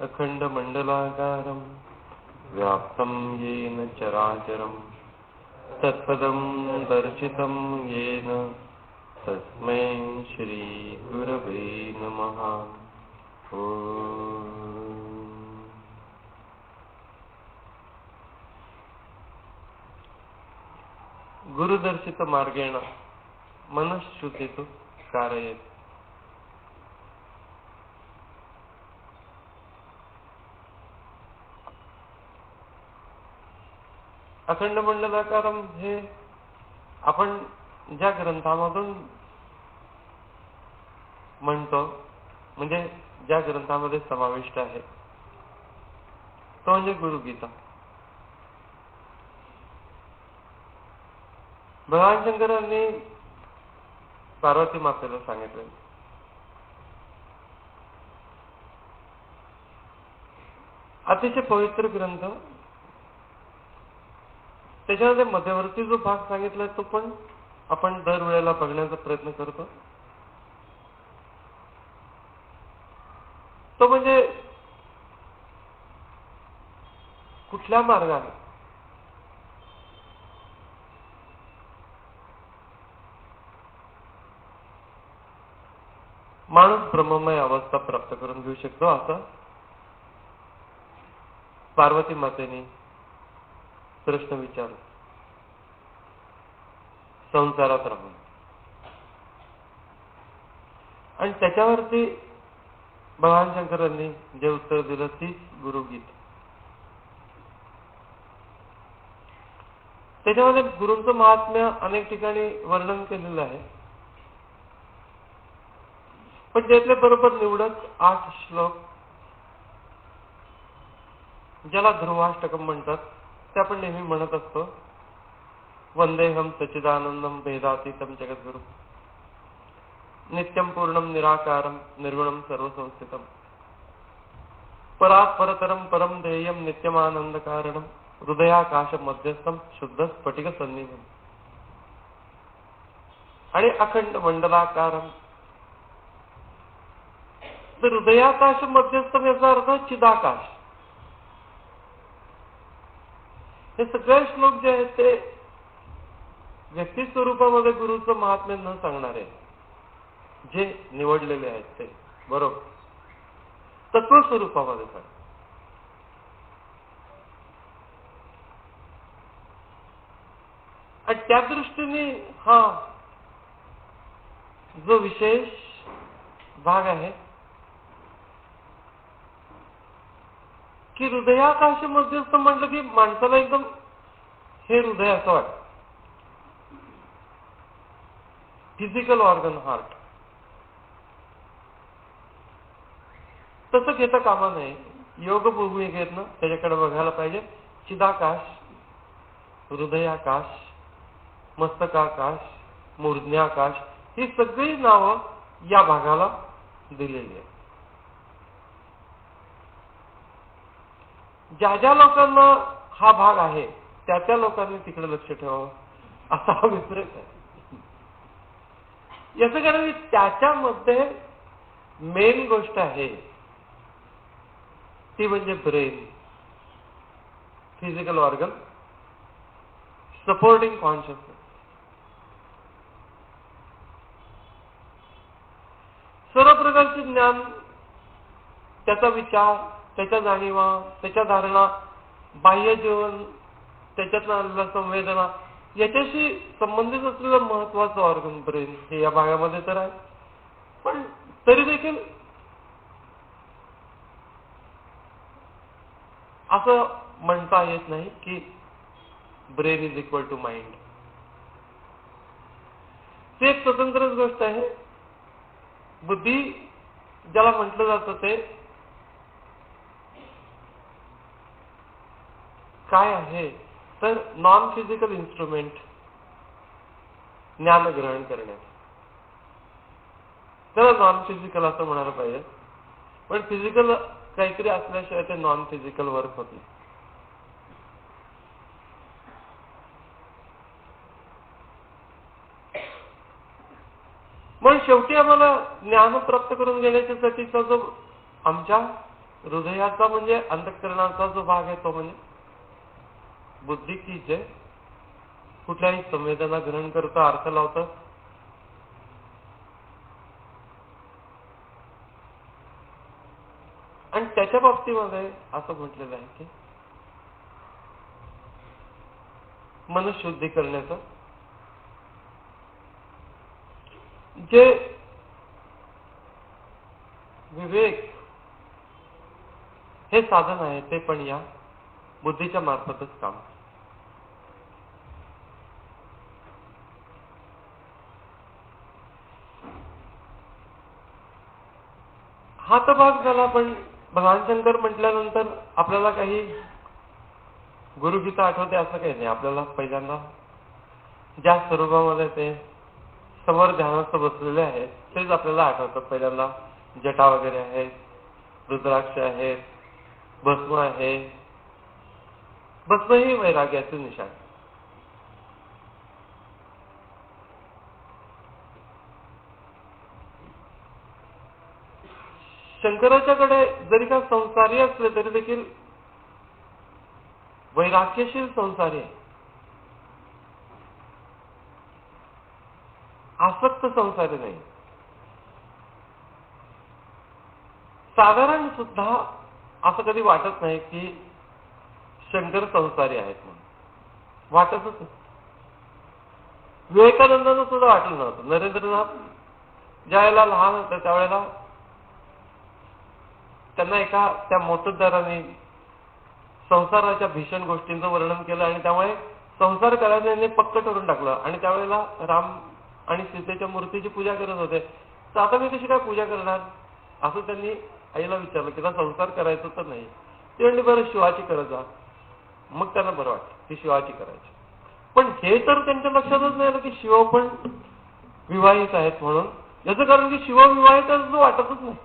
अखंड मंडलाकारं व्याप्तं येन चराचरं तत्पदं दर्शितं येन तस्मै श्री गुरवे नमः। गुरुदर्शित मार्गेण मनःशुद्धिः कारयेत्। अखंड मंडलाकारम हे आपण ज्या ग्रंथामधून म्हणतो, म्हणजे ज्या ग्रंथामध्ये समाविष्ट आहे तो म्हणजे गुरुगीता। भगवान शंकरांनी पार्वती मातेला सांगितले, अतिशय पवित्र ग्रंथ, त्याच्यामध्ये मध्यवर्ती जो भाग सांगितलाय तो पण आपण दरवेळेला बघण्याचा प्रयत्न करतो। तो म्हणजे कुठल्या मार्गाने माणूस ब्रह्ममय अवस्था प्राप्त करून घेऊ शकतो, असं पार्वती मातेने प्रश्न विचारला संसारात राहून, आणि त्याच्यावरती भगवान शंकरांनी जे उत्तर दिलं तीच गुरुगीता। त्याच्यामध्ये गुरूंचं महात्म्य अनेक ठिकाणी वर्णन केलेलं आहे, पण त्यातले बरोबर निवडक 8 श्लोक ज्याला ध्रुवाष्टकम म्हणतात ते आपण नेहमी म्हणत असतो। वंदेहम सच्चिदानंदम भेदातीतम जगद्गुरु नित्यं पूर्णं निराकारं निर्गुणं सर्वसंस्थितं परात् परतरं परं ध्येयं नित्यमानंद कारणं हृदयाकाश मध्यस्थं शुद्ध स्फटिक सन्निधं। आणि अखंड मंडलाकारं, तर हृदयाकाश मध्यस्थम याचा अर्थ चिदाकाश। हे सगळे श्लोक जे आहेत ते व्यक्ती स्वरूपामध्ये गुरुचं महात्म्य न सांगणारे, जे निवडलेले आहेत ते बरोबर तत्व स्वरूपामध्ये सांग। आणि त्या दृष्टीने हा जो विशेष भाग आहे की हृदयाकाश मध्यस्थ म्हटलं की माणसाला एकदम हे हृदय असं वाटतं, फिजिकल ऑर्गन हार्ट, तसं घेता कामा नये। योग भूमिकेतनं त्याच्याकडे बघायला पाहिजे। चिदाकाश, हृदयाकाश, मस्तकाकाश, मूर्ध्न्याकाश ही सगळी नावं या भागाला दिलेली आहेत। ज्या ज्या लोकांना हा भाग आहे त्या त्या लोकांनी तिकडे लक्ष ठेवावं, असा हा विपरीत आहे। याचं कारण त्याच्यामध्ये मेन गोष्ट आहे ती म्हणजे brain, physical organ supporting consciousness. सर्व प्रकारचे ज्ञान, त्याचा विचार, त्याच्या जाणीवा, त्याच्या धारणा, बाह्य जीवन, त्याच्यातनं आलेल्या संवेदना याच्याशी संबंधित असलेलं महत्वाचं ऑर्गन ब्रेन हे या भागामध्ये तर आहे। पण तरी देखील असं म्हणता येत नाही की brain is equal to mind. ते एक स्वतंत्रच गोष्ट आहे। बुद्धी ज्याला म्हटलं जातं ते काय आहे, तर नॉन फिजिकल इन्स्ट्रुमेंट ज्ञान ग्रहण करण्यात, त्याला नॉन फिजिकल असं म्हणायला पाहिजे। पण फिजिकल काहीतरी असल्याशिवाय ते नॉन फिजिकल वर्क होत नाही। पण शेवटी आम्हाला ज्ञान प्राप्त करून घेण्याच्यासाठीचा जो आमच्या हृदयाचा म्हणजे अंतःकरणाचा जो भाग आहे तो म्हणजे बुद्धी की जे कुठल्याही संवेदना ग्रहण करता अर्थ लावतं आणि त्याच्या बाबतीमध्ये असं म्हटलेलं आहे की मनशुद्धी करण्याचं जे विवेक हे साधन आहे ते पण या बुद्धीच्या मार्फतच काम. हा तर भाग झाला. पण भगवान शंकर म्हटल्यानंतर आपल्याला काही गुरुगीता आठवते असं काही नाही. आपल्याला पहिल्यांदा ज्या स्वरूपामध्ये ते समोर ध्यानात बसलेले आहेत तेच आपल्याला आठवतात. पहिल्यांदा जटा वगैरे आहेत, रुद्राक्ष आहेत, भस्म आहे. भस्म ही वैराग्याचे निशाण. शंकराच्याकडे जरी का संसारी असले तरी देखील वैराग्यशील संसारी आहे, आसक्त संसारी नाही. साधारण सुद्धा असं कधी वाटत नाही की शंकर संसारी आहेत म्हणून. वाटतच नाही. विवेकानंदांना सुद्धा वाटलं नव्हतं. नरेंद्रनाथ ज्या वेळेला लहान होते त्यावेळेला त्यांना एका त्या मोत्तद्दाराने संसाराच्या भीषण गोष्टींचं वर्णन केलं आणि त्यामुळे संसार करायला त्यांनी पक्क ठरून टाकलं. आणि त्यावेळेला राम आणि सीतेच्या मूर्तीची पूजा करत होते. तर आता मी कशी काय पूजा करणार असं त्यांनी आईला विचारलं. तिला संसार करायचं तर नाही. ती म्हणली बरं शिवाची करत जा. मग त्यांना बरं वाटलं की शिवाची करायची. पण हे तर त्यांच्या लक्षातच नाही आलं की शिव पण विवाहित आहेत म्हणून. याचं कारण की शिव विवाहित असं वाटतच नाही.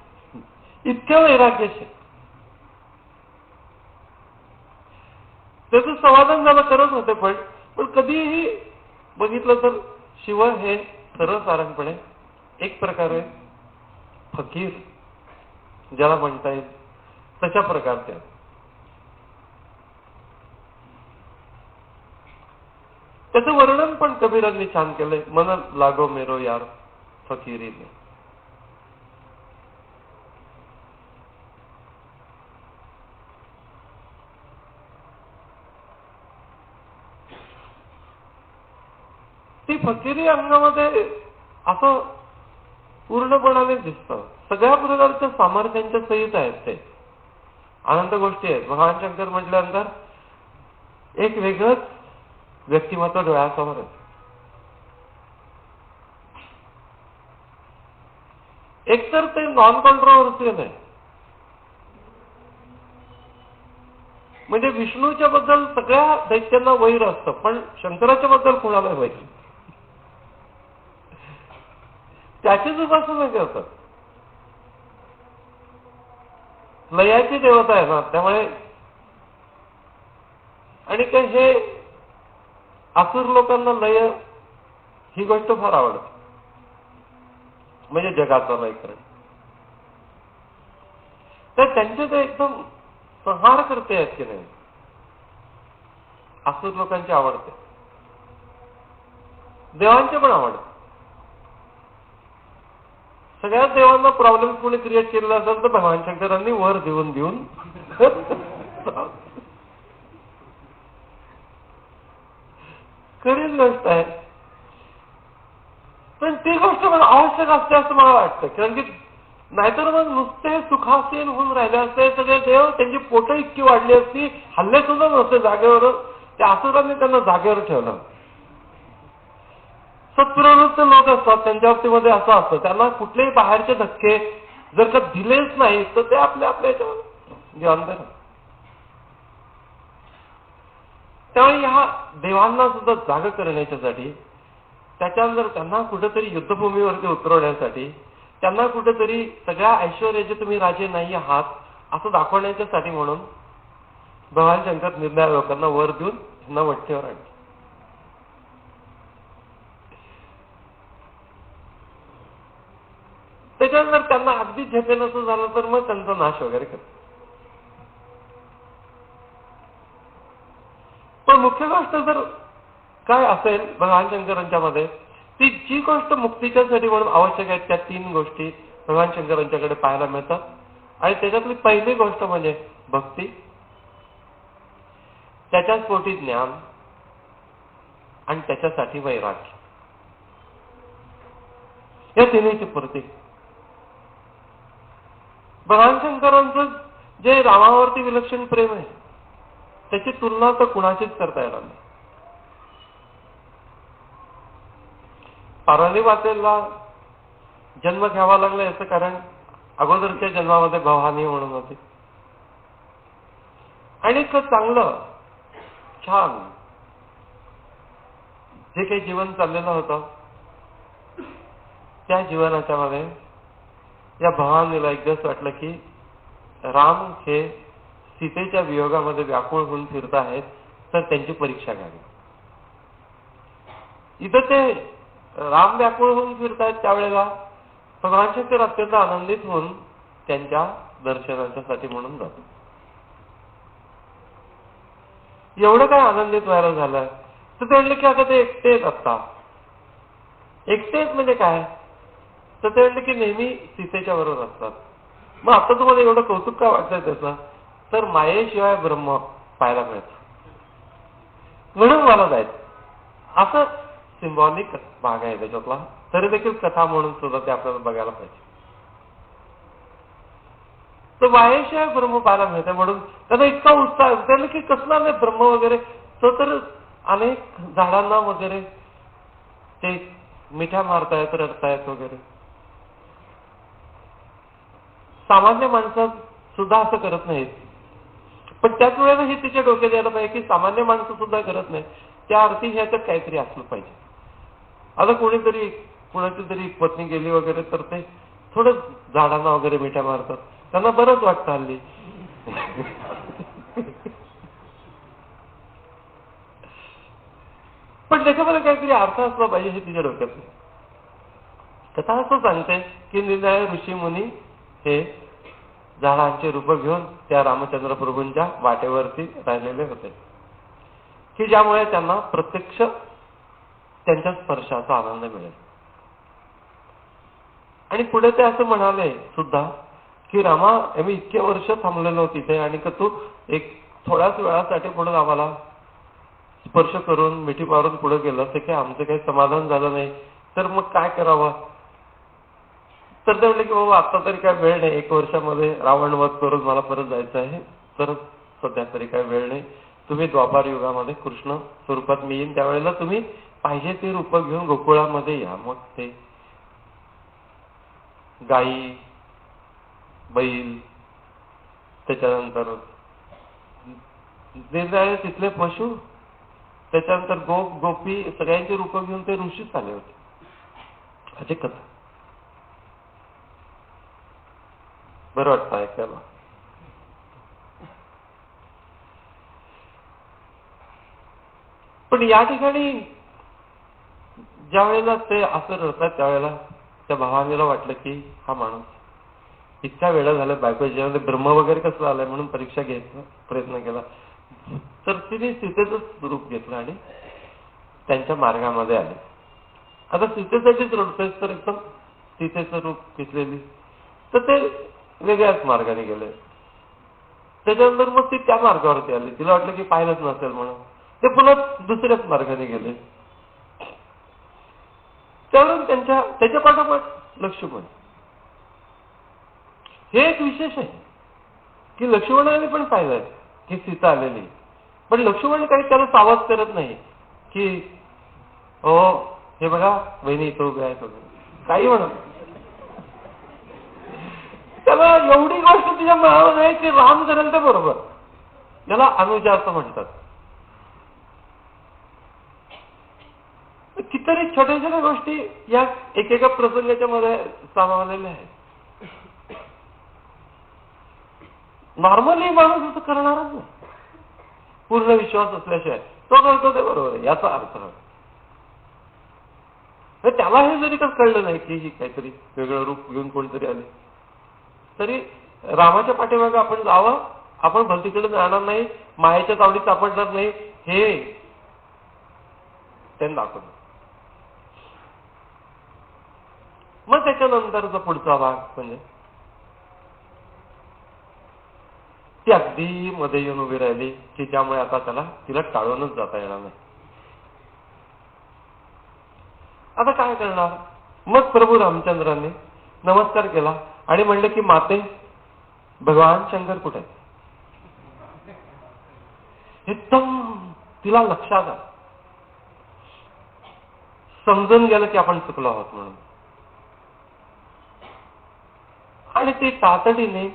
इतक्या वैराग्याचे त्याचं समाधान झालं करत होते. पण कधीही बघितलं तर शिव हे सर्वसाधारणपणे एक प्रकारे फकीर ज्याला म्हणता येईल तशा प्रकारचे. त्याचं वर्णन पण कबीरांनी छान केलंय. मन लागो मेरो यार फकीरीने. ती फकीरी अंगामध्ये असं पूर्णपणाने दिसतं. सगळ्या प्रकारच्या सामर्थ्यांच्या सहित आहेत ते. अनंत गोष्टी आहेत. भगवान शंकर म्हटल्यानंतर एक वेगळंच व्यक्तिमत्व डोळ्यासमोर आहे. एकतर ते नॉन कॉन्ट्रोवर्सियल आहे. म्हणजे विष्णूच्या बद्दल सगळ्या दैत्यांना वैर असतं पण शंकराच्या बद्दल कोणाला वैर. त्याचीच उपासना करतात. लयाची देवता आहे ना त्यामुळे. आणि काय हे असुर लोकांना लय ही गोष्ट फार आवडते. म्हणजे जगाचा लय करणे. तर त्यांचे ते एकदम संहार करते आहेत की नाही. असुर लोकांची आवडते. देवांचे पण आवडते. सगळ्याच देवांना प्रॉब्लेम कोणी क्रिएट केलेला असेल तर भगवान शंकरांनी वर देऊन देऊन खरीच गोष्ट आहे. पण ती गोष्ट मला आवश्यक असते असं मला वाटतं. कारण की नाहीतर मग नुसते सुखासीन होऊन राहिले असते सगळे देव. त्यांची पोटं इतकी वाढली असती हल्ले सुद्धा नसते जागेवर. त्या असुरांनी त्यांना जागेवर ठेवलं. सत्प्रवृत्त लोक असतात त्यांच्या बाबतीमध्ये असं असतं. त्यांना कुठलेही बाहेरचे धक्के जर का दिलेच नाही तर ते आपल्या याच्यावर घेऊन देणार. त्यामुळे ह्या देवांना सुद्धा जाग करण्याच्यासाठी त्याच्यानंतर त्यांना कुठेतरी युद्धभूमीवरती उतरवण्यासाठी त्यांना कुठेतरी सगळ्या ऐश्वर्याचे तुम्ही राजे नाही आहात असं दाखवण्याच्यासाठी म्हणून भगवान शंकर निर्णय लोकांना वर देऊन त्यांना वठ्ठेवर आणले. त्याच्यानंतर त्यांना अगदी झेपेल असं झालं तर मग त्यांचा नाश वगैरे करतो. पण मुख्य गोष्ट जर काय असेल भगवान शंकरांच्या मध्ये, ती जी गोष्ट मुक्तीच्यासाठी म्हणून आवश्यक आहे त्या 3 गोष्टी भगवान शंकरांच्याकडे पाहायला मिळतात. आणि त्याच्यातली पहिली गोष्ट म्हणजे भक्ती, त्याच्याच पोटी ज्ञान आणि त्याच्यासाठी वैराग्य. या तिन्हीची पूर्ती. भगवान शंकरांचं जे रामावरती विलक्षण प्रेम आहे त्याची तुलना तर कुणाचीच करता येणार नाही. पार्वती मातेला जन्म घ्यावा लागला याचं कारण अगोदरच्या जन्मामध्ये भवानी म्हणून होती. आणि एक चांगलं छान जे काही जीवन चाललेलं होतं त्या जीवनाच्या मध्ये या भवानीला एक दिवस वाटलं की राम हे सीतेच्या वियोगामध्ये व्याकुळ होऊन फिरत आहेत, तर त्यांची परीक्षा घ्यावी. इथं ते राम व्याकुळ होऊन फिरतायत त्यावेळेला भगवान शंकर अत्यंत आनंदित होऊन त्यांच्या दर्शनाच्यासाठी म्हणून जातो. एवढं काय आनंदित व्हायला झालं तर ते म्हणले की आता ते एकटेच असतात. एकटेच म्हणजे काय, तर ते म्हणले की नेहमी सीतेच्या बरोबर असतात. मग आता तुम्हाला एवढं कौतुक का वाटतंय त्याचं, तर मायेशिवाय ब्रह्म पाहायला मिळतं म्हणून मला जायचं. असं सिम्बॉलिक भाग आहे त्याच्यातला, तरी देखील कथा म्हणून सुद्धा ते आपल्याला बघायला पाहिजे. तर मायेशिवाय ब्रह्म पाहायला मिळतं म्हणून त्यांना इतका उत्साह त्यांना की कसला नाही ब्रह्म वगैरे. तो तर अनेक झाडांना वगैरे ते मिठ्या मारतायत, रडतायत वगैरे. सामान्य माणसं सुद्धा असं करत नाहीत. पण त्याच वेळेला हे तिच्या डोक्यात यायला पाहिजे की सामान्य माणसं सुद्धा करत नाही, त्या अर्थी ह्याच्यात काहीतरी असलं पाहिजे. आता कोणीतरी कुणाची तरी पत्नी गेली वगैरे तर ते थोडं झाडांना वगैरे मिठ्या मारतात, त्यांना बरंच वाटतं हल्ली. पण त्याच्यामध्ये काहीतरी अर्थ असला पाहिजे हे तिच्या डोक्यात. कथा असं सांगते की निराळे ऋषी मुनी हे झाडांचे रूप घेऊन त्या रामचंद्र प्रभूंच्या वाटेवरती राहिलेले होते की ज्यामुळे त्यांना प्रत्यक्ष त्यांच्या स्पर्शाचा आनंद मिळेल. आणि पुढे ते असं म्हणाले सुद्धा की रामा, आम्ही इतके वर्ष थांबलेलो तिथे आणि का तू एक थोड्याच वेळासाठी पुढे आम्हाला स्पर्श करून मिठी मारून पुढे गेलं ते काही आमचं काही समाधान झालं नाही, तर मग काय करावं. तर ते म्हणले की बाबा आता तरी काय वेळ नाही, 1 वर्षामध्ये रावण वध करून मला परत जायचं आहे, तर सध्या तरी काय वेळ नाही. तुम्ही द्वापार युगामध्ये कृष्ण स्वरूपात मी येईन, त्यावेळेला तुम्ही पाहिजे ते रूप घेऊन गोकुळामध्ये या. मग ते गाई, बैल, त्याच्यानंतर निरनिराळे तिथले पशु, त्याच्यानंतर गोप गोपी सगळ्यांची रूप घेऊन ते ऋषीच आले होते. अशी कथा. बरं वाटतं ऐकायला. पण या ठिकाणी ज्या वेळेला ते असं रडतात त्यावेळेला त्या भवानीला वाटलं की हा माणूस इतका वेळा झाला बायको जेव्हा ब्रह्म वगैरे कसं आलंय म्हणून परीक्षा घ्यायचा प्रयत्न केला, तर तिने सीतेचंच रूप घेतलं आणि त्यांच्या मार्गामध्ये आले. आता सीतेसाठीच रडतोय तर एकदम सीतेचं रूप घेतलेली, तर ते वेगळ्याच मार्गाने गेले. त्याच्यानंतर मग ती त्या मार्गावरती आली, तिला वाटलं की पाहिलंच नसेल म्हणून ते पुन्हा दुसऱ्याच मार्गाने गेले. त्यावरून त्याच्या पाठोपाठ लक्ष्मण. हे एक विशेष आहे की लक्ष्मणाने पण पाहिलंय की सीता आलेली, पण लक्ष्मण काही त्याला सावध करत नाही की हो हे बघा बहिणी इथं उभे आहेत वगैरे काही म्हणत. त्याला एवढी गोष्ट तुझ्या मनावर आहे की राम करेल तर बरोबर. याला अनुजा असं म्हणतात. कितीतरी छोट्या छोट्या गोष्टी या एकेका प्रसंगाच्या मध्ये सामावलेल्या आहेत. नॉर्मली माणूस असं करणारच नाही, पूर्ण विश्वास असल्याशिवाय. तो करतो ते बरोबर आहे याचा अर्थ. त्याला हे जरी का कळलं नाही की ही काहीतरी वेगळं रूप घेऊन कोणतरी आले, तरी रामाच्या पाठीमागे आपण जावं, आपण भलतीकडे जाणार नाही, मायेच्या तावडीत सापडणार नाही, हे त्यांनी दाखवलं. मग त्याच्यानंतरचा पुढचा भाग म्हणजे ती अगदी मध्ये येऊन उभी राहिली की त्यामुळे आता तिला टाळूनच जाता येणार नाही. आता काय करणार? मग प्रभू रामचंद्रांनी नमस्कार केला आणि म्हणले की माते, भगवान शंकर कुठे आहेत? एकदम तिला लक्षात आलं, समजून गेलं की आपण चुकलो आहोत म्हणून. आणि ती तातडीने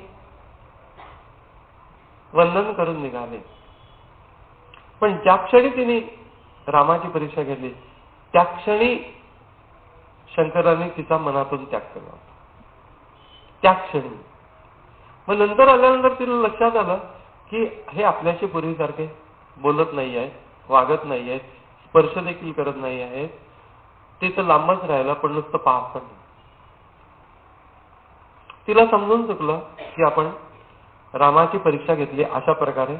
वंदन करून निघाले. पण ज्या क्षणी तिने रामाची परीक्षा घेतली त्या क्षणी शंकराने तिचा मनातून त्याग केला. त्या क्षणी मग नंतर आल्यानंतर तिला लक्षात आलं की हे आपल्याशी पूर्वीसारखे बोलत नाही आहे, वागत नाही आहे, स्पर्श देखील करत नाही आहे, ते तर लांबच राहिला पण नुसतं पाहत पण. तिला समजून चुकलं की आपण रामाची परीक्षा घेतली अशा प्रकारे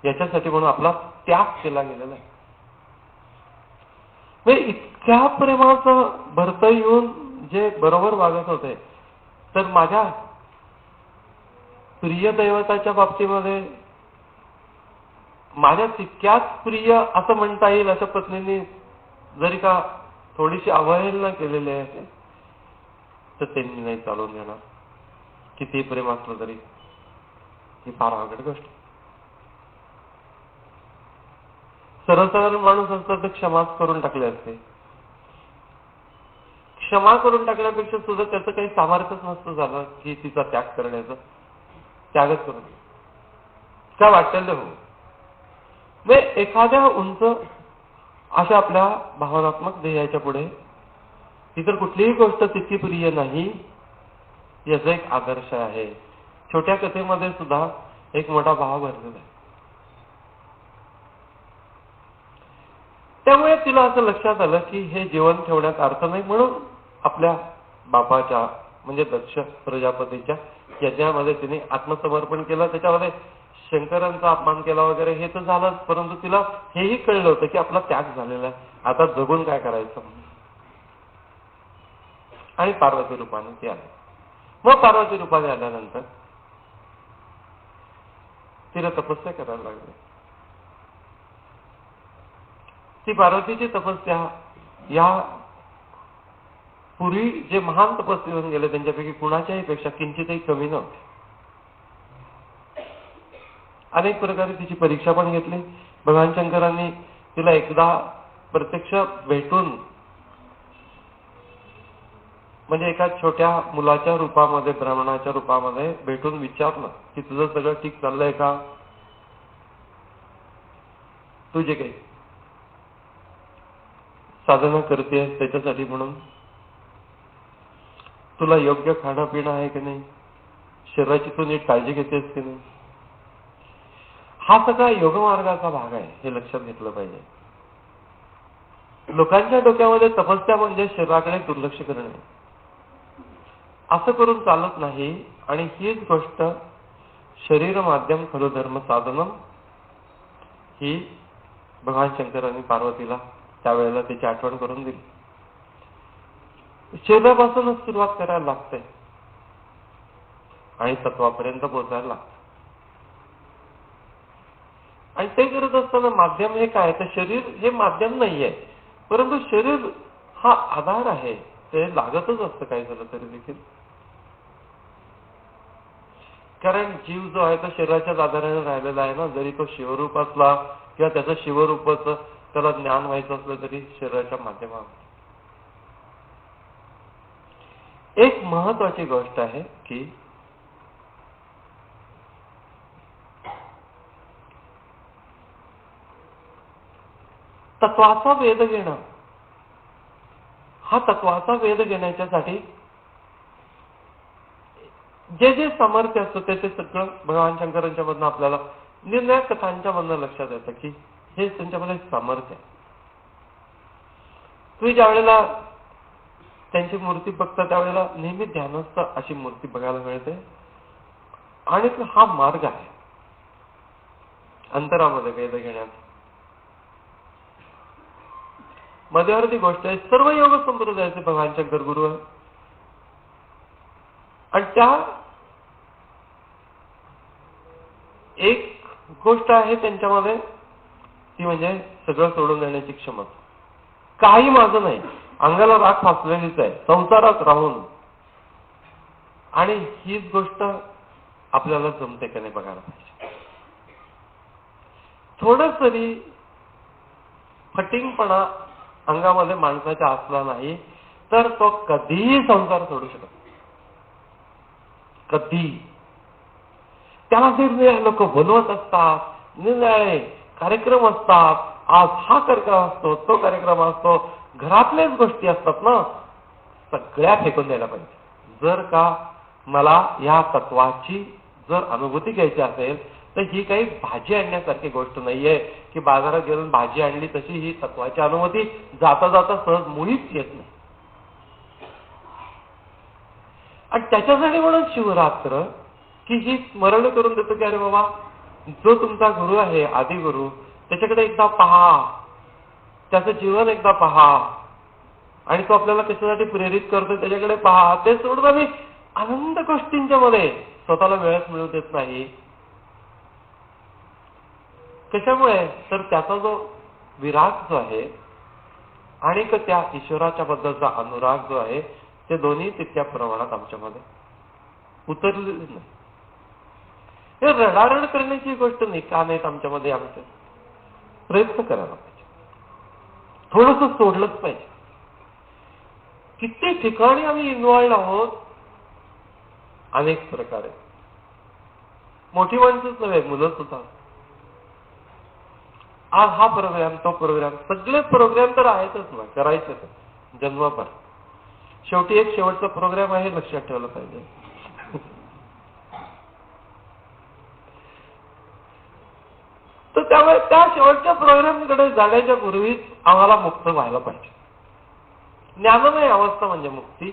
याच्यासाठी म्हणून आपला त्याग केला गेलेला आहे. म्हणजे इतक्या प्रेमाचं भरतं येऊन जे बरोबर वागत होते, तर माझ्या प्रिय दैवताच्या बाबतीमध्ये माझ्या तितक्याच प्रिय असं म्हणता येईल अशा पत्नीने जरी का थोडीशी अवहेलना केलेली आहे, तर त्यांनी नाही चालून देणार. किती प्रेम असलं तरी ही फार अवघड गोष्ट. सर्वसाधारण माणूस असता तर क्षमाच करून टाकले असते. क्षमा करून टाकण्यापेक्षा सुद्धा त्याचं काही सामर्थ्यच नसतं झालं की तिचा त्याग करण्याचं. त्यागच करून काय वाटेल हो. म्हणजे एखाद्या उंच अशा आपल्या भावनात्मक ध्येयाच्या पुढे इतर कुठलीही गोष्ट तितकी प्रिय नाही, याचा एक आदर्श आहे. छोट्या कथेमध्ये सुद्धा एक मोठा भाव भरलेला आहे. त्यामुळे तिला असं लक्षात आलं की हे जीवन ठेवण्यात अर्थ नाही, म्हणून आपल्या बापाच्या म्हणजे दक्ष प्रजापतीच्या यज्ञामध्ये तिने आत्मसमर्पण केलं. त्याच्यामध्ये शंकरांचा अपमान केला वगैरे हे तर झालंच, परंतु तिला हेही कळलं होतं की आपला त्याग झालेला आहे, आता जगून काय करायचं. आणि पार्वती रूपाने ती आली. मग पार्वती रूपाने आल्यानंतर तिला तपस्या करायला लागली. ती पार्वतीची तपस्या या पूर्वी जे महान तपस्वी होऊन गेले त्यांच्यापैकी कुणाच्याही पेक्षा किंचितही कमी नव्हते. अनेक प्रकारे तिची परीक्षा पण घेतली. भगवान शंकरांनी तिला एकदा प्रत्यक्ष भेटून म्हणजे एका छोट्या मुलाच्या रूपामध्ये, ब्राह्मणाच्या रूपामध्ये भेटून विचारलं की तुझं सगळं ठीक चाललंय का, तुझे काही साधना करतेस त्याच्यासाठी म्हणून तुला योग्य खाणं पिणं आहे की नाही, शरीराची तू नीट काळजी घेतेस की नाही. हा सगळा योगमार्गाचा भाग आहे, हे लक्षात घेतलं पाहिजे. लोकांच्या डोक्यामध्ये तपस्या म्हणजे शरीराकडे दुर्लक्ष करणे असं करून चालत नाही. आणि हीच गोष्ट शरीर माध्यम खलु धर्म साधनम ही भगवान शंकरांनी पार्वतीला त्यावेळेला त्याची आठवण करून दिली. शरीरापासूनच सुरुवात करायला लागते आणि तत्वापर्यंत पोहोचायला लागते. आणि ते करत असताना माध्यम हे काय, तर शरीर हे माध्यम नाहीये, परंतु शरीर हा आधार आहे, ते लागतच असतं काय झालं तरी देखील. कारण जीव जो आहे तो शरीराच्याच आधाराने राहिलेला आहे ना. जरी तो शिवरूप असला किंवा त्याचं शिवरूपाचं त्याला ज्ञान व्हायचं असलं तरी शरीराच्या माध्यमावर. एक महत्वाची गोष्ट आहे की तत्वाचा वेध घेणं. हा तत्वाचा वेध घेण्याच्यासाठी जे जे सामर्थ्य असतं ते सगळं भगवान शंकरांच्या मधनं आपल्याला निर्णायक कथांच्या मधनं लक्षात येतं की हे त्यांच्यामध्ये सामर्थ्य आहे. तुम्ही ज्या वेळेला त्यांची मूर्ती बघता त्यावेळेला नेहमी ध्यानस्थ अशी मूर्ती बघायला मिळते. आणि हा मार्ग आहे अंतरामध्ये वेध घेण्याचा. मध्यवर्ती गोष्ट आहे, सर्व योग संप्रदायाचे भगवान शंकर गुरु आहे. आणि त्या एक गोष्ट आहे त्यांच्यामध्ये, ती म्हणजे सगळं सोडून देण्याची क्षमता. काही माझं नाही, अंगाला राख फासलेलीच आहे संसारात राहून. आणि हीच गोष्ट आपल्याला जमते का नाही बघायला पाहिजे. थोडं तरी फटिंगपणा अंगामध्ये माणसाच्या असला नाही तर तो कधीही संसार सोडू शकत नाही. कधी त्याला निरनिराळे लोक बोलवत असतात, निरनिराळे कार्यक्रम असतात. आज हा कार्यक्रम असतो, तो कार्यक्रम असतो, घरातल्याच गोष्टी असतात ना, सगळ्या फेकून द्यायला पाहिजे. जर का मला या तत्वाची जर अनुभूती घ्यायची असेल तर ही काही भाजी आणण्यासारखी गोष्ट नाहीये की बाजारात गेऊन भाजी आणली तशी ही तत्वाची अनुभूती जाता जाता सहज मुळीच येत नाही. आणि त्याच्यासाठी म्हणून शिवरात्र की ही स्मरण करून देतो की अरे बाबा, जो तुमचा गुरु आहे आदिगुरु, त्याच्याकडे एकदा पहा, त्याचं जीवन एकदा पहा, आणि तो आपल्याला कशासाठी प्रेरित करतो त्याच्याकडे पहा. ते सोडून आम्ही आनंद गोष्टींच्या मध्ये स्वतःला वेळच मिळू देत नाही. कशामुळे तर त्याचा जो विराग जो आहे आणि त्या ईश्वराच्या बद्दलचा अनुराग जो आहे ते दोन्ही तितक्या प्रमाणात आमच्यामध्ये उतरलेले नाही. हे रडारड करण्याची गोष्ट नाही, का नाहीत आमच्यामध्ये, आमचे प्रयत्न करायला पाहिजे. थोडंसं सोडलंच पाहिजे. किती ठिकाणी आम्ही इन्व्हॉल्ड आहोत अनेक प्रकारे. मोठी माणसंच नव्हे, मुलं सुद्धा. आज हा प्रोग्राम, तो प्रोग्राम, सगळे प्रोग्राम तर आहेतच ना, करायचेच जन्मभर. शेवटी एक शेवटचा प्रोग्राम आहे, लक्षात ठेवलं पाहिजे. तर त्यामुळे त्या शेवटच्या प्रोग्रामकडे जाण्याच्या पूर्वीच आम्हाला मुक्त व्हायला पाहिजे. ज्ञानमय अवस्था म्हणजे मुक्ती,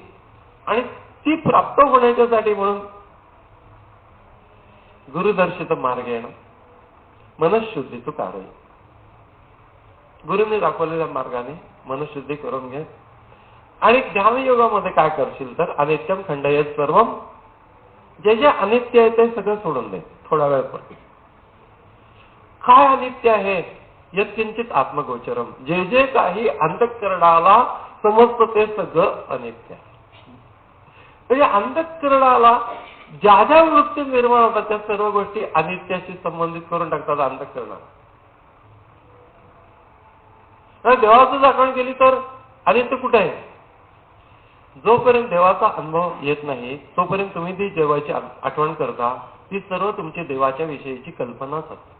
आणि ती प्राप्त होण्याच्यासाठी म्हणून गुरुदर्शित मार्ग येणं, मनशुद्धीचं कार्य. गुरुने दाखवलेल्या मार्गाने मनशुद्धी करून घे. आणि ध्यानयोगामध्ये काय करशील तर अनित्यम खंडयत सर्वम, जे जे अनित्य आहे ते सगळं सोडून दे थोडा वेळ पण. काय अनित्य आहे? यत्किंचित आत्मगोचरम, जे जे काही अंतःकरणाला समजतं ते सगळं अनित्य आहे. म्हणजे अंतःकरणाला ज्या ज्या वृत्ती निर्माण होतात त्या सर्व गोष्टी अनित्याशी संबंधित करून टाकतात अंतःकरणाला. देवाचं दाखवण केली तर अनित्य कुठे आहे? जोपर्यंत देवाचा अनुभव येत नाही तोपर्यंत तुम्ही ती देवाची आठवण करता, ती सर्व तुमची देवाच्या विषयीची कल्पनाच असते.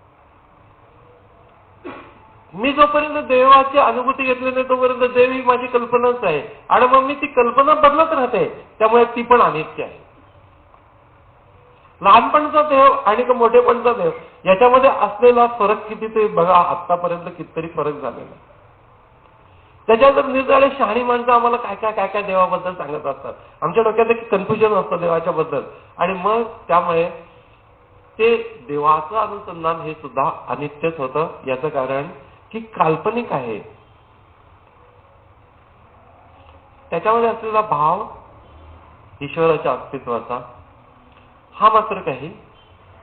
मी जोपर्यंत देवाची अनुभूती घेतली नाही तोपर्यंत देव ही माझी कल्पनाच आहे, आणि मग मी ती कल्पना बदलत राहते, त्यामुळे ती पण अनित्य आहे. लहानपणचा देव आणि मोठेपणचा देव याच्यामध्ये असलेला फरक किती ते बघा. आतापर्यंत कितीतरी फरक झालेला. त्याच्यात जर निर्धाळे शहाणी माणसं आम्हाला काय काय काय काय देवाबद्दल सांगत असतात. आमच्या डोक्यात एक कन्फ्युजन असतं देवाच्या बद्दल, आणि मग त्यामुळे ते देवाचं अनुसंधान हे सुद्धा अनित्यच होतं. याचं कारण की काल्पनिक आहे. त्याच्यामध्ये असलेला भाव ईश्वराच्या अस्तित्वाचा हा मात्र काही,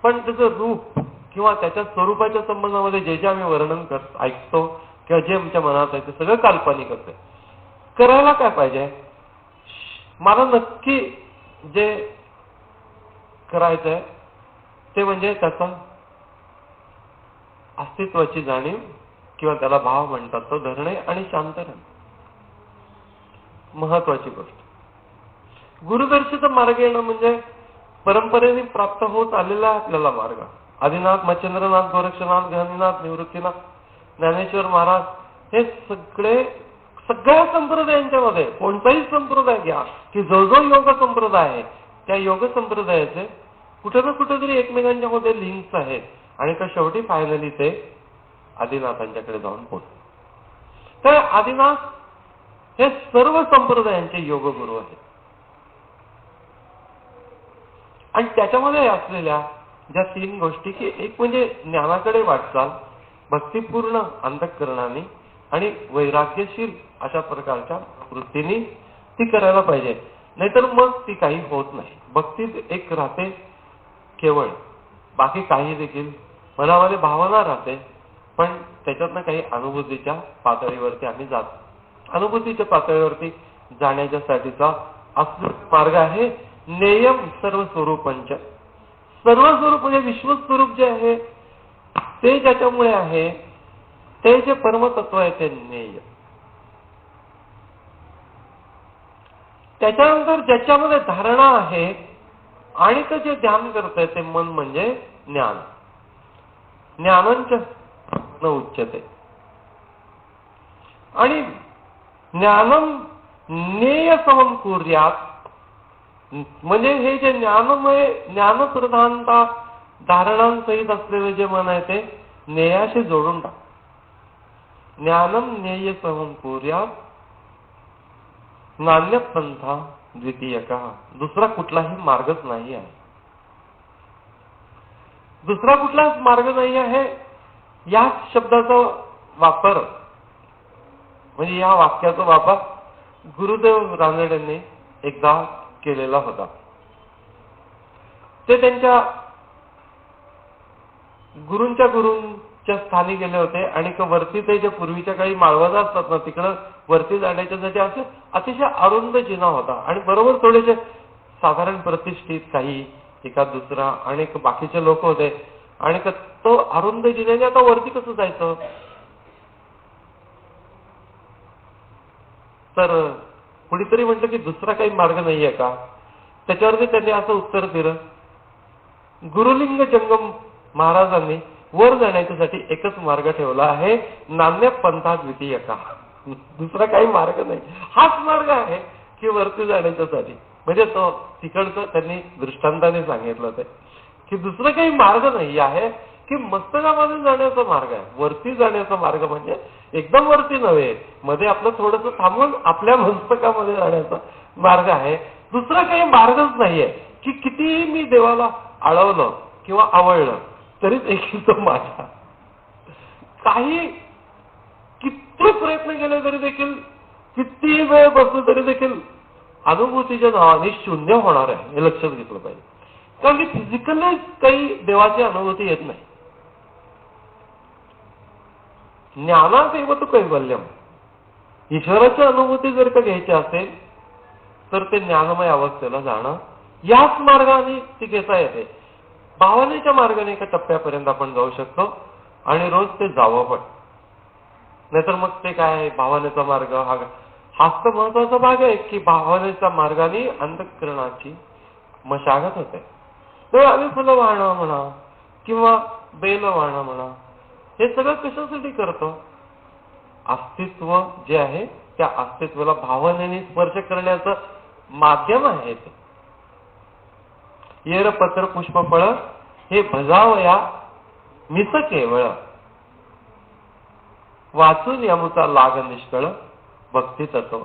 पण त्याचं रूप किंवा त्याच्या स्वरूपाच्या संबंधामध्ये जे जे आम्ही वर्णन ऐकतो किंवा जे आमच्या मनात आहे ते सगळं काल्पनिक असते. करायला काय पाहिजे? मला नक्की जे करायचंय ते म्हणजे त्याचा अस्तित्वाची जाणीव किंवा त्याला भाव म्हणतात तो धरणे आणि शांत राहणे. महत्वाची गोष्ट गुरुदर्शित मार्ग येणं म्हणजे परंपरेने प्राप्त होत आलेला आपल्याला मार्ग. आदिनाथ, मच्छिंद्रनाथ, गोरक्षनाथ, गहनीनाथ, निवृत्तीनाथ, ज्ञानेश्वर महाराज हे सगळे सगळ्या संप्रदायांच्या मध्ये कोणताही संप्रदाय घ्या की जो जो योग संप्रदाय आहे त्या योग संप्रदायाचे कुठे ना कुठेतरी एकमेकांच्या मध्ये लिंक्स आहेत, आणि का शेवटी फायनली ते आदिनाथांच्याकडे जाऊन पोहोचते. तर आदिनाथ हे सर्व संप्रदायांचे योगगुरू आहेत. आणि त्याच्यामध्ये असलेल्या ज्या 3 गोष्टी की एक म्हणजे ज्ञानाकडे वाटचाल भक्तिपूर्ण अंतःकरणाने आणि वैराग्यशील अशा प्रकारच्या वृत्तीने ती करायला पाहिजे. नाहीतर मग ती काही होत नाही. भक्तीत एक राहते केवळ, बाकी काही देखील मनामध्ये भावना राहते, पण त्याच्यातनं काही अनुभूतीच्या पातळीवरती आम्ही जातो. अनुभूतीच्या पातळीवरती जाण्याच्यासाठीचा असला मार्ग आहे नेयम सर्व स्वरूपांच्या. सर्व स्वरूप म्हणजे विश्वस्वरूप जे आहे ते ज्याच्यामुळे आहे ते जे परमतत्व आहे ते नेय. त्याच्यानंतर ज्याच्यामध्ये धारणा आहे आणि ते जे ध्यान करतंय ते मन म्हणजे ज्ञान. ज्ञानांच्या न उच्यते. आणि ज्ञानम नेय समम कुर्यात म्हणजे हे जे ज्ञानमय ज्ञानप्रधानता धारणांसहित असलेले जे मन आहे ते नेयाशी जोडून टाक. ज्ञानम नेय समम कुर्यात नान्य पंथा द्वितीयका. दुसरा कुठलाही मार्गच नाही आहे. दुसरा कुठलाच मार्ग नाही आहे. याच शब्दाचा वापर म्हणजे या वाक्याचा वापर गुरुदेव रानडेंनी एकदा केलेला होता. ते त्यांच्या गुरूंच्या स्थानी गेले होते आणि वरती ते जे पूर्वीच्या काही माळवजा असतात ना तिकडं वरती जाण्याच्यासाठी असे अतिशय अरुंद जिना होता आणि बरोबर थोडेसे साधारण प्रतिष्ठित काही एका दुसरा आणि बाकीचे लोक होते आणि तो अरुंद जिन्याने आता वरती कसं जायचं. तर कुणीतरी म्हटलं की दुसरा काही मार्ग नाहीये का. त्याच्यावरती त्यांनी असं उत्तर दिलं, गुरुलिंग जंगम महाराजांनी वर जाण्याच्यासाठी एकच मार्ग ठेवला आहे नान्य पंथा द्वितीयका. दुसरा काही मार्ग नाही, हाच मार्ग आहे की वरती जाण्याच्यासाठी. म्हणजे तो तिकडचं त्यांनी दृष्टांताने सांगितलं होतं की दुसरं काही मार्ग नाही आहे की मस्तकामध्ये जाण्याचा मार्ग आहे. वरती जाण्याचा मार्ग म्हणजे एकदम वरती नव्हे, मध्ये आपलं थोडंसं थांबून आपल्या मस्तकामध्ये जाण्याचा मार्ग आहे. दुसरा काही मार्गच नाहीये की कितीही मी देवाला आळवलं किंवा आवडलं तरी देखील तो माझा. काही किती प्रयत्न केले तरी देखील किती वेळ बसलो तरी देखील अनुभूतीच्या नावाने शून्य होणार आहे हे लक्षात घेतलं पाहिजे. कारण की फिजिकली काही देवाची अनुभूती येत नाही. ज्ञानात एव तो कैवल्यम. ईश्वराची अनुभूती जर का घ्यायची असेल तर ते ज्ञानमय अवस्थेला जाणं याच मार्गाने ती घेता येते. भावनेच्या मार्गाने एका टप्प्यापर्यंत आपण जाऊ शकतो आणि रोज ते जावं पण. नाहीतर मग ते काय भावनेचा मार्ग हाच तर महत्वाचा भाग आहे की भावनेच्या मार्गाने अंतःकरणाची मशागत होते. तर आम्ही फुलं वाहणं म्हणा किंवा बेल वाहणं म्हणा हे सगळं कशासाठी करतो. अस्तित्व जे आहे त्या अस्तित्वाला भावनेने स्पर्श करण्याचं माध्यम आहे ते. येर पत्र पुष्प फळ हे भजावया मिस केवळ वाचून यमुचा लाग निष्कळ भक्ती तत्व.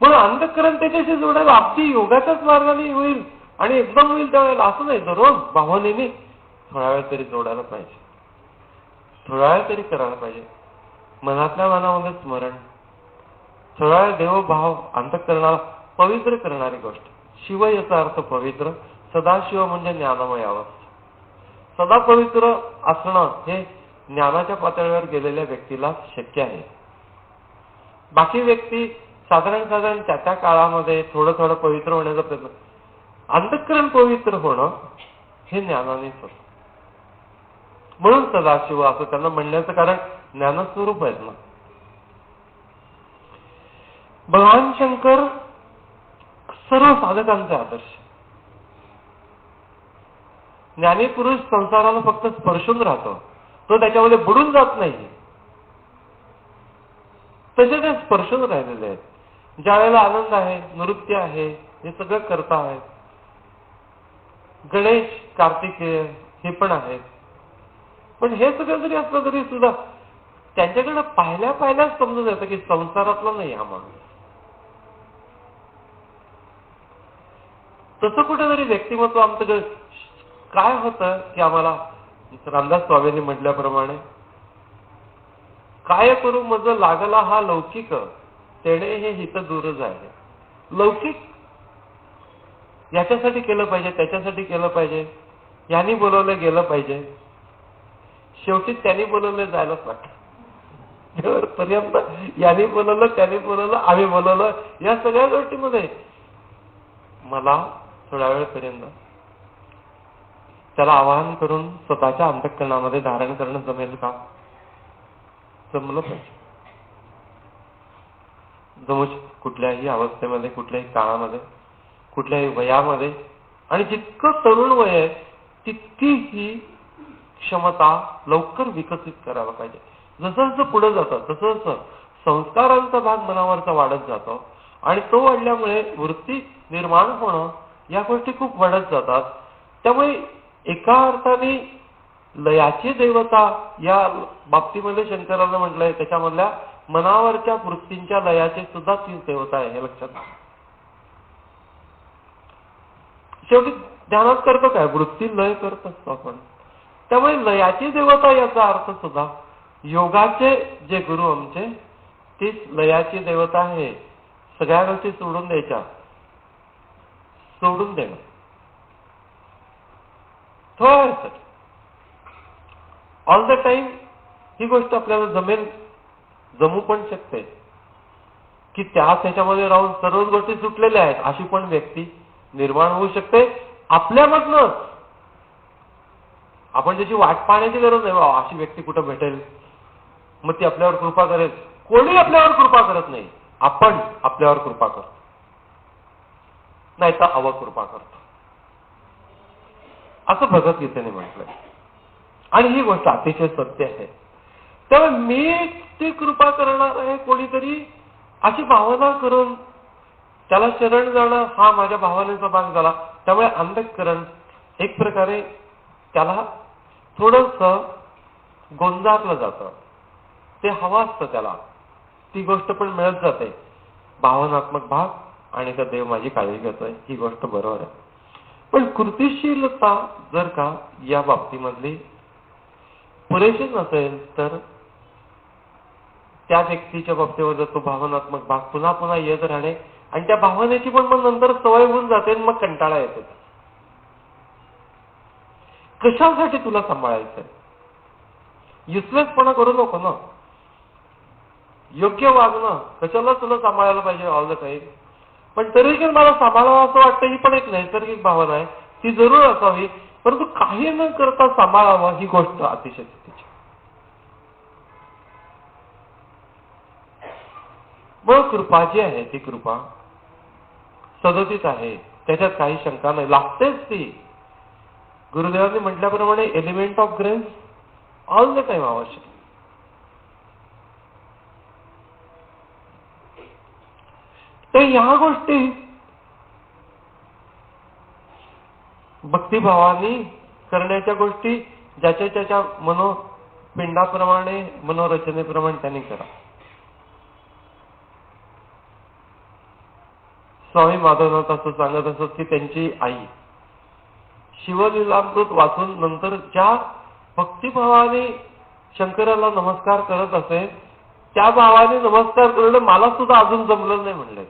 म्हणून अंतःकरण त्याच्याशी जोडायला अगदी योगाच्याच मार्गाने होईल आणि एकदम होईल त्यावेळेला असं नाही. रोज भावनेने थोडा वेळ तरी जोडायला पाहिजे, थोडा वेळ तरी करायला पाहिजे. मनातल्या मनामध्ये स्मरण, थोडा वेळ देवभाव अंतःकरणाला पवित्र करणारी गोष्ट. शिव याचा अर्थ पवित्र. सदाशिव म्हणजे ज्ञानमय अवस्था. सदा पवित्र असणं हे ज्ञानाच्या पातळीवर गेलेल्या व्यक्तीला शक्य आहे. बाकी व्यक्ती साधारण त्या काळामध्ये थोडं थोडं पवित्र होण्याचा प्रयत्न. अंतःकरण पवित्र होणं हे ज्ञानानेच होतं. म्हणून सदाशिव असं त्यांना म्हणण्याचं कारण ज्ञानस्वरूप आहेत ना. भगवान शंकर सर्व साधकांचे आदर्श. ज्ञानी पुरुष संसाराला फक्त स्पर्शून राहतो, तो त्याच्यामध्ये बुडून जात नाही. तसे ते स्पर्शून राहिलेले आहेत. ज्या वेळेला आनंद आहे, नृत्य आहे, हे सगळं करता आहेत. गणेश कार्तिकेय हे पण आहेत. पण हे सगळं जरी असलं तरी सुद्धा त्यांच्याकडे पाहिल्याच समजून येतं की संसारातला नाही हा माणूस. तसं कुठेतरी व्यक्तिमत्व आमचं काय होतं की आम्हाला रामदास स्वामींनी म्हटल्याप्रमाणे काय करू मज लागला हा लौकिक तेणे हे हित दूर जाय. लौकिक याच्यासाठी केलं पाहिजे, त्याच्यासाठी केलं पाहिजे, यांनी बोलवलं गेलं पाहिजे, शेवटी त्यांनी बोलवलं जायलाच लागतं. पर्यंत यांनी बोलवलं, त्यांनी बोलवलं, आम्ही बोलवलं, या सगळ्या गोष्टीमध्ये मला थोड्या वेळपर्यंत त्याला आवाहन करून स्वतःच्या अंतःकरणामध्ये धारण करणं जमेल का? जमलं पाहिजे. जमू कुठल्याही अवस्थेमध्ये, कुठल्याही काळामध्ये, कुठल्याही वयामध्ये, आणि जितकं तरुण वय आहे तितकी ही क्षमता लवकर विकसित करायला पाहिजे. जसं जसं पुढे जातं तसं जसं संस्कारांचा भाग मनावरचा वाढत जातो आणि तो वाढल्यामुळे वृत्ती निर्माण होणं या गोष्टी खूप वाढत जातात. त्यामुळे एका अर्थाने लयाची देवता या बाबतीमध्ये शंकरानं म्हटलंय त्याच्यामधल्या मनावरच्या वृत्तींच्या लयाची सुद्धा ती देवता आहे, हे लक्षात घ्या. शेवटी ध्यानात करतो काय, वृत्ती लय करत असतो आपण. त्यामुळे लयाची देवता याचा अर्थ सुद्धा योगाचे जे गुरु आमचे तीच लयाची देवता आहे. सगळ्या गोष्टी सोडून द्यायच्या, सोडून देणं थोडं ऑल द टाइम ही गोष्ट आपल्याला जमू पण शकते की त्याच्यामध्ये राहून सर्वच गोष्टी सुटलेल्या आहेत अशी पण व्यक्ती निर्माण होऊ शकते आपल्यामधनंच. आपण त्याची वाट पाहण्याची गरज नाही, बाबा अशी व्यक्ती कुठं भेटेल मग ती आपल्यावर कृपा करेल. कोणी आपल्यावर कृपा करत नाही, आपण आपल्यावर कृपा करतो, नाही तर अवकृपा करतो, असं भगवद्गीतेने म्हटलंय. आणि ही गोष्ट अतिशय सत्य आहे. त्यामुळे मी ती कृपा करणार आहे कोणीतरी अशी भावना करून त्याला शरण जाणं हा माझ्या भावनेचा भाग झाला. त्यामुळे अंतःकरण एक प्रकारे त्याला थोडस गोंजारलं जातं, ते हवं असतं त्याला, ती गोष्ट पण मिळत जाते. भावनात्मक भाग आणि का देव माझी काळजी घेतोय ही गोष्ट बरोबर आहे. पण कृतिशीलता जर का या बाबतीमधली पुरेशी नसेल तर त्या व्यक्तीच्या बाबतीमध्ये तो भावनात्मक भाग पुन्हा पुन्हा येत राहणे आणि त्या भावनेची पण मग नंतर सवय होऊन जाते, मग कंटाळा येतो. कशासाठी तुला सांभाळायचंय? युजलेसपणा करू नको ना, योग्य वागणं, कशाला तुला सांभाळायला पाहिजे ऑल द टाईम. पण तरी मला सांभाळावं असं वाटतं, ही पण एक नैसर्गिक भावना आहे, ती जरूर असावी. परंतु काही न करता सांभाळावं ही गोष्ट अतिशय चुकीची. मग कृपा जी आहे ती कृपा सदोदित आहे, त्याच्यात काही शंका नाही, लागतेच ती. गुरुदेवांनी म्हटल्याप्रमाणे element of grace all the time आवश्यक. तर ह्या गोष्टी भक्तिभावानी करण्याच्या गोष्टी ज्याच्या त्याच्या मनोपिंडाप्रमाणे मनोरचनेप्रमाणे त्यांनी करा. स्वामी माधवनाथ असं सांगत असत की त्यांची आई शिवलीलामृत वाचून नंतर ज्या भक्तिभावाने शंकराला नमस्कार करत असे त्या भावाने नमस्कार करणं मला सुद्धा अजून जमलं नाही म्हणलं.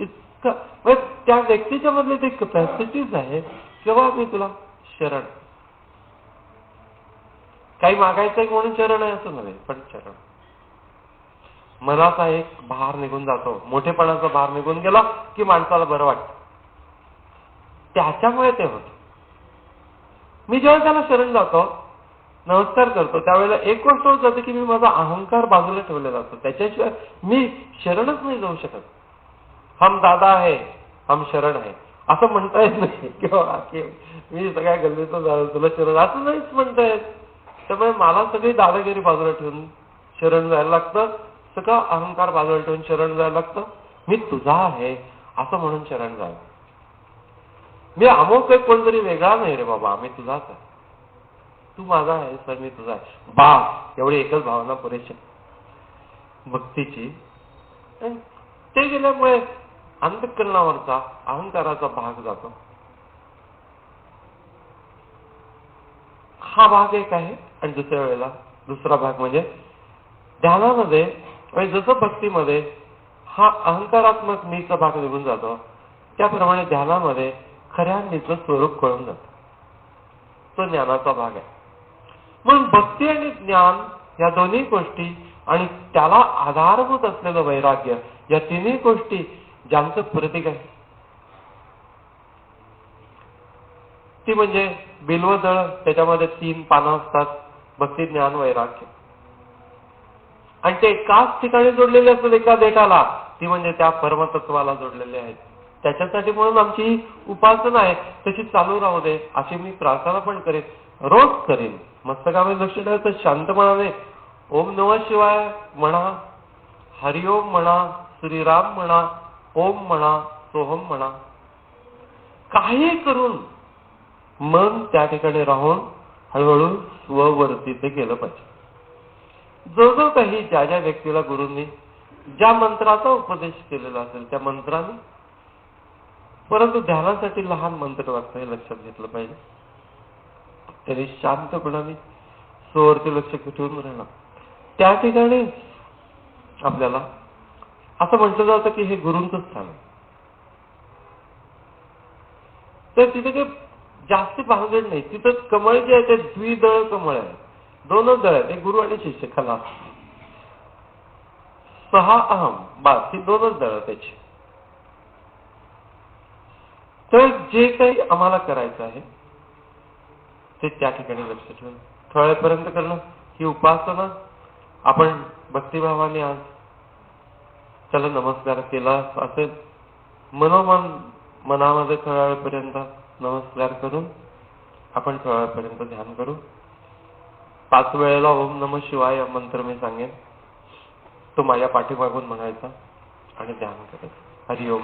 इतकं त्या व्यक्तीच्या मधले ते कपॅसिटीज आहे किंवा मी तुला शरण काही मागायचं म्हणून शरण आहे असं नव्हे, पण शरण मनाचा एक भार निघून जातो, मोठेपणाचा भार निघून गेला की माणसाला बरं वाटतं. त्याच्यामुळे ते होतं. मी जेव्हा त्याला शरण जातो नमस्कार करतो त्यावेळेला एक गोष्ट होत जाते की मी माझा अहंकार बाजूला ठेवलेला असतो, त्याच्याशिवाय मी शरणच नाही जाऊ शकत. हम दादा आहे, हम शरण आहे असं म्हणता येत नाही किंवा मी सगळ्या गल्लीचं झालं तुला शरण असं नाहीच म्हणता येत. त्यामुळे मला सगळी दादागिरी बाजूला ठेवून शरण जायला लागतं, सगळं अहंकार बाजूला ठेवून शरण जायला लागतं. मी तुझा आहे असं म्हणून शरण जायला, मी अमुक एक कोणतरी वेगळा नाही रे बाबा, मी तुझाच आहे. तू माझा आहे सर मी तुझा आहे, बास एवढी एकच भावना पुरेशी भक्तीची. ते गेल्यामुळे अंतःकरणावरचा अहंकाराचा भाग जातो. हा भाग एक आहे. आणि दुसऱ्या वेळेला दुसरा भाग म्हणजे ध्यानामध्ये जसं भक्तीमध्ये हा अहंकारात्मक मीचा भाग निघून जातो, त्याप्रमाणे ध्यानामध्ये खऱ्या मीचं स्वरूप कळून जातं. तो ज्ञानाचा भाग आहे. म्हणून भक्ती आणि ज्ञान या दोन्ही गोष्टी आणि त्याला आधारभूत असलेलं वैराग्य या तिन्ही गोष्टी ज्यांचं प्रतीक आहे ती म्हणजे बिल्वदळ. त्याच्यामध्ये 3 पानं असतात, भक्ती ज्ञान वैराग्य, आणि ते एकाच ठिकाणी जोडलेले असतात एका देठाला, ती म्हणजे त्या परमतत्वाला जोडलेले आहेत. त्याच्यासाठी म्हणून आमची उपासना आहे तशी चालू राहू दे अशी मी प्रार्थना पण करेन, रोज करेन. मस्तकामध्ये लक्ष ठेवायचं, शांतपणाने ओम नमः शिवाय म्हणा, हरिओम म्हणा, श्रीराम म्हणा, ओम म्हणा, सोहम म्हणा, काही करून मन त्या ठिकाणी राहून हळूहळू स्ववरती ते केलं पाहिजे. जो जो काही ज्या ज्या व्यक्तीला गुरूंनी ज्या मंत्राचा उपदेश केलेला असेल त्या मंत्राने, परंतु ध्यानासाठी लहान मंत्र लागतं हे लक्षात घेतलं पाहिजे. तरी शांतपणाने स्ववरती लक्ष ठेवून राहणं. त्या ठिकाणी आपल्याला असं म्हटलं जातं की हे गुरूंचं स्थान आहे. तर तिथे ते जास्ती भानगड नाही. तिथं कमळ जे आहे ते द्विदळ कमळ आहे, 2च दळ आहेत, एक गुरु आणि शिष्य खलास. 6 अहम बस, ही 2च दळ त्याची. तर जे काही आम्हाला करायचं आहे ते त्या ठिकाणी लक्ष ठेवून थोड्यापर्यंत करणं ही उपासना. आपण भक्तिभावाने आज त्याला नमस्कार केला असेल, मनोमन मनामध्ये थोड्या वेळपर्यंत नमस्कार करून आपण थोड्या वेळपर्यंत ध्यान करू. 5 वेळेला ओम नमः शिवाय या मंत्र मी सांगेन, तो माझ्या पाठीमागून म्हणायचा आणि ध्यान करायचं. हरिओम.